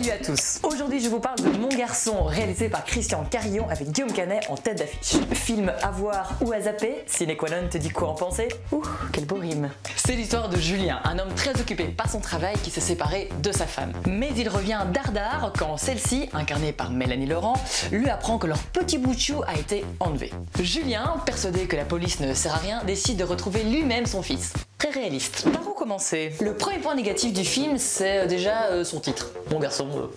Salut à tous. Aujourd'hui je vous parle de Mon Garçon, réalisé par Christian Carillon avec Guillaume Canet en tête d'affiche. Film à voir ou à zapper, sine qua non, te dit quoi en penser? Ouh, quel beau rime. C'est l'histoire de Julien, un homme très occupé par son travail qui s'est séparé de sa femme. Mais il revient dardard quand celle-ci, incarnée par Mélanie Laurent, lui apprend que leur petit bout de chou a été enlevé. Julien, persuadé que la police ne sert à rien, décide de retrouver lui-même son fils. Très réaliste. Par où commencer? Le premier point négatif du film, c'est déjà son titre. Mon garçon,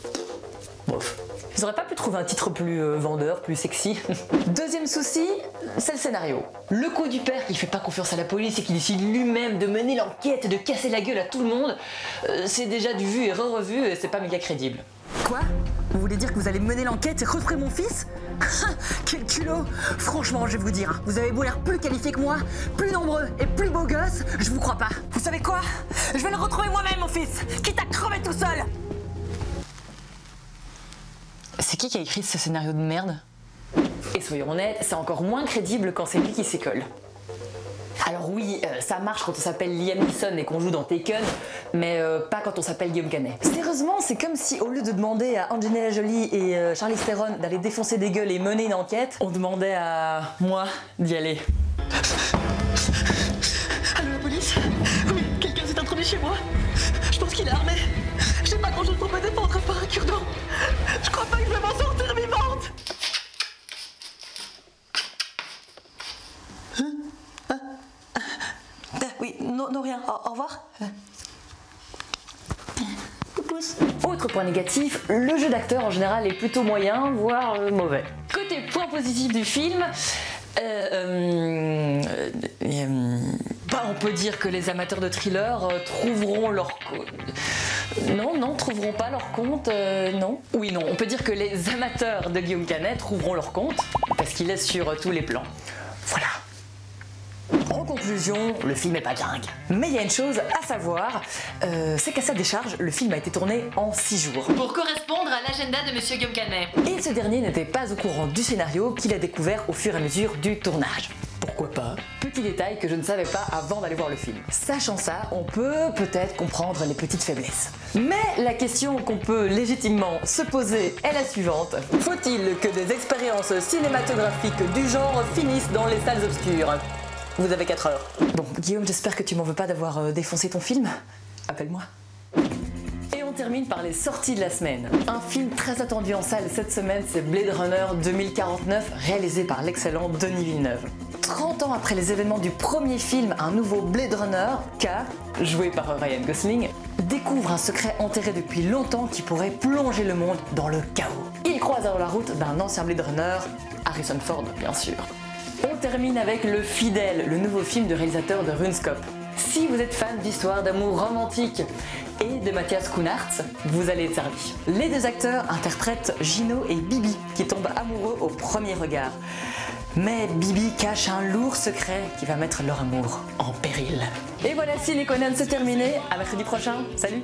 bof. Ils auraient pas pu trouver un titre plus vendeur, plus sexy. Deuxième souci, c'est le scénario. Le coup du père qui fait pas confiance à la police et qui décide lui-même de mener l'enquête et de casser la gueule à tout le monde, c'est déjà du vu et re-revu et c'est pas méga crédible. Quoi? Vous voulez dire que vous allez mener l'enquête et retrouver mon fils? Quel culot! Franchement, je vais vous dire, vous avez beau l'air plus qualifié que moi, plus nombreux et plus beau gosse, je vous crois pas. Vous savez quoi? Je vais le retrouver moi-même, mon fils, quitte à crever tout seul! C'est qui a écrit ce scénario de merde? Et soyons honnêtes, c'est encore moins crédible quand c'est lui qui s'y colle. Alors oui, ça marche quand on s'appelle Liam Neeson et qu'on joue dans Taken, mais pas quand on s'appelle Guillaume Canet. Sérieusement, c'est comme si au lieu de demander à Angelina Jolie et Charlize Theron d'aller défoncer des gueules et mener une enquête, on demandait à moi d'y aller. Allô la police? Oui, quelqu'un s'est introduit chez moi. Je pense qu'il est armé. J'ai pas grand chose pour me défendre par un cure-dent. Je crois pas que je vais m'en sortir vivante. Oui, non rien. Au revoir. Autre point négatif, le jeu d'acteur en général est plutôt moyen, voire mauvais. Côté point positif du film, on peut dire que les amateurs de thriller trouveront leur... Non, trouveront pas leur compte, non. Oui, non, on peut dire que les amateurs de Guillaume Canet trouveront leur compte, parce qu'il est sur tous les plans. Voilà. En conclusion, le film est pas dingue. Mais il y a une chose à savoir, c'est qu'à sa décharge, le film a été tourné en 6 jours. Pour correspondre à l'agenda de Monsieur Guillaume Canet. Et ce dernier n'était pas au courant du scénario qu'il a découvert au fur et à mesure du tournage. Pourquoi pas? Petit détail que je ne savais pas avant d'aller voir le film. Sachant ça, on peut peut-être comprendre les petites faiblesses. Mais la question qu'on peut légitimement se poser est la suivante. Faut-il que des expériences cinématographiques du genre finissent dans les salles obscures? Vous avez 4 heures. Bon, Guillaume, j'espère que tu m'en veux pas d'avoir défoncé ton film. Appelle-moi. Et on termine par les sorties de la semaine. Un film très attendu en salle cette semaine, c'est Blade Runner 2049, réalisé par l'excellent Denis Villeneuve. 30 ans après les événements du premier film, un nouveau Blade Runner, K, joué par Ryan Gosling, découvre un secret enterré depuis longtemps qui pourrait plonger le monde dans le chaos. Il croise alors la route d'un ancien Blade Runner, Harrison Ford bien sûr. On termine avec Le Fidèle, le nouveau film du réalisateur de Runescope. Si vous êtes fan d'histoires d'amour romantique et de Matthias Schoenaerts, vous allez être servi. Les deux acteurs interprètent Gino et Bibi, qui tombent amoureux au premier regard. Mais Bibi cache un lourd secret qui va mettre leur amour en péril. Et voilà, Sine qua non, c'est terminé. À mercredi prochain. Salut!